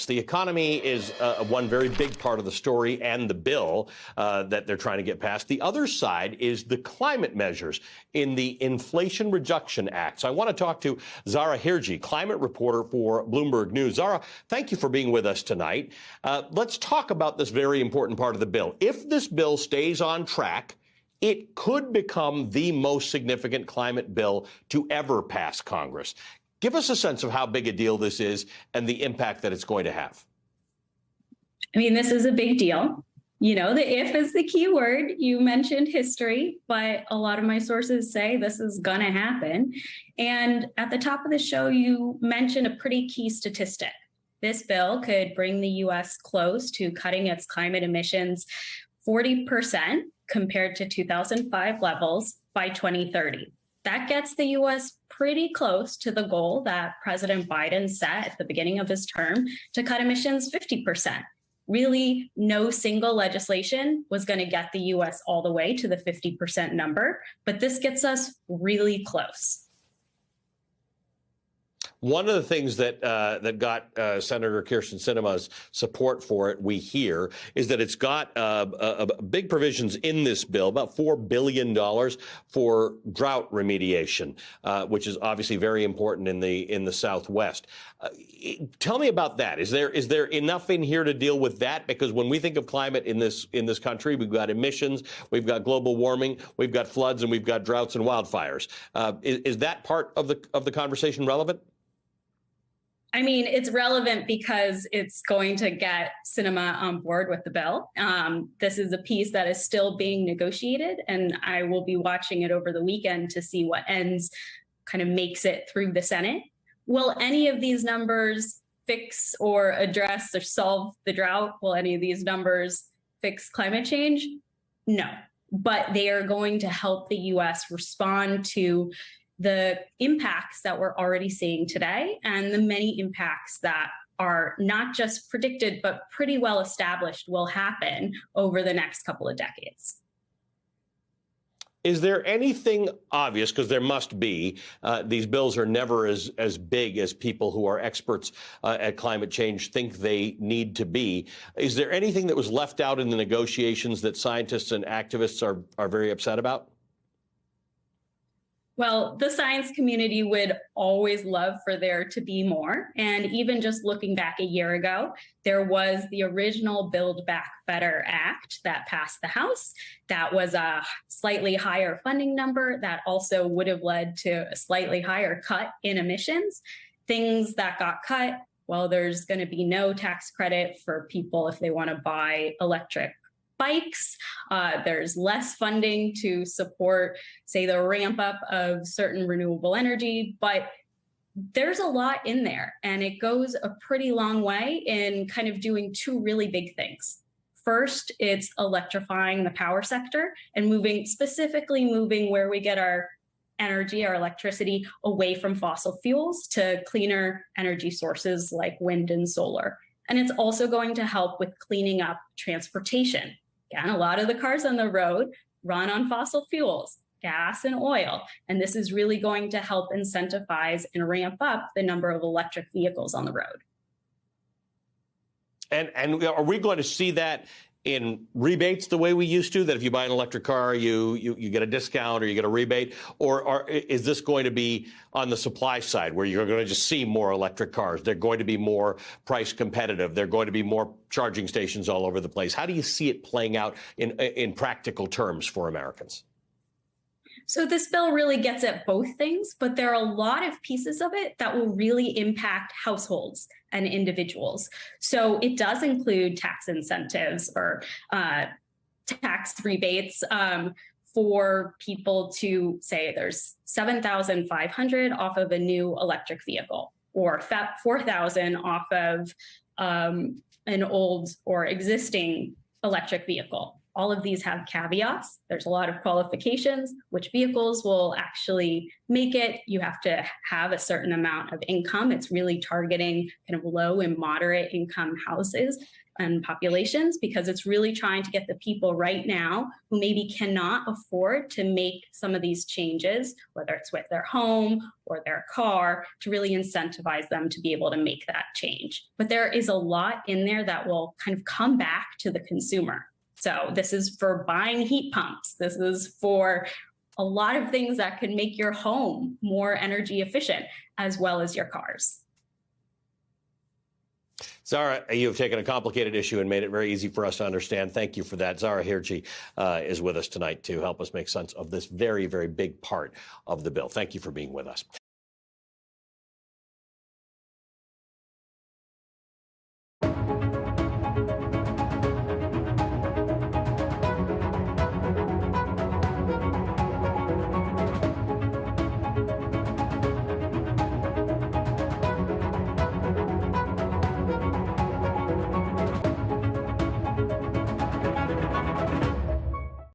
The economy is one very big part of the story and the bill that they're trying to get passed. The other side is the climate measures in the Inflation Reduction Act. So I want to talk to Zara Hirji, climate reporter for Bloomberg News. Zara, thank you for being with us tonight. Let's talk about this very important part of the bill. If this bill stays on track, it could become the most significant climate bill to ever pass Congress. Give us a sense of how big a deal this is and the impact that it's going to have. I mean, this is a big deal. You know, the if is the key word. You mentioned history, but a lot of my sources say this is going to happen. And at the top of the show, you mentioned a pretty key statistic. This bill could bring the U.S. close to cutting its climate emissions 40% compared to 2005 levels by 2030. That gets the U.S. pretty close to the goal that President Biden set at the beginning of his term to cut emissions 50%. Really, no single legislation was going to get the U.S. all the way to the 50% number, but this gets us really close. One of the things that got Senator Kyrsten Sinema's support for it, we hear, is that it's got big provisions in this bill, about $4 billion for drought remediation, which is obviously very important in the Southwest. Tell me about that. Is there enough in here to deal with that? Because when we think of climate in this country, we've got emissions, we've got global warming, we've got floods, and we've got droughts and wildfires. Is that part of the conversation relevant? I mean, it's relevant because it's going to get Sinema on board with the bill. This is a piece that is still being negotiated, and I will be watching it over the weekend to see what kind of makes it through the Senate. Will any of these numbers fix or address or solve the drought? Will any of these numbers fix climate change? No, but they are going to help the U.S. respond to the impacts that we're already seeing today and the many impacts that are not just predicted, but pretty well established will happen over the next couple of decades. Is there anything obvious, because there must be, these bills are never as big as people who are experts at climate change think they need to be. Is there anything that was left out in the negotiations that scientists and activists are very upset about? Well, the science community would always love for there to be more. And even just looking back a year ago, there was the original Build Back Better Act that passed the House. That was a slightly higher funding number that also would have led to a slightly higher cut in emissions. Things that got cut, well, there's going to be no tax credit for people if they want to buy electric bikes. There's less funding to support, say, the ramp up of certain renewable energy, but there's a lot in there, and it goes a pretty long way in kind of doing two really big things. First, it's electrifying the power sector and specifically moving where we get our energy, our electricity, away from fossil fuels to cleaner energy sources like wind and solar. And it's also going to help with cleaning up transportation. Again, a lot of the cars on the road run on fossil fuels, gas and oil, and this is really going to help incentivize and ramp up the number of electric vehicles on the road. And are we going to see that in rebates the way we used to, that if you buy an electric car, you get a discount or you get a rebate? Or is this going to be on the supply side where you're going to just see more electric cars? They're going to be more price competitive. They're going to be more charging stations all over the place. How do you see it playing out in practical terms for Americans? So this bill really gets at both things, but there are a lot of pieces of it that will really impact households and individuals. So it does include tax incentives or tax rebates for people to say there's $7,500 off of a new electric vehicle, or $4,000 off of an old or existing electric vehicle. all of these have caveats. There's a lot of qualifications, which vehicles will actually make it. You have to have a certain amount of income. It's really targeting kind of low and moderate income houses and populations, because it's really trying to get the people right now who maybe cannot afford to make some of these changes, whether it's with their home or their car, to really incentivize them to be able to make that change. But there is a lot in there that will kind of come back to the consumer. So this is for buying heat pumps. This is for a lot of things that can make your home more energy efficient, as well as your cars. Zara, you have taken a complicated issue and made it very easy for us to understand. Thank you for that. Zara Hirji is with us tonight to help us make sense of this very, very big part of the bill. Thank you for being with us.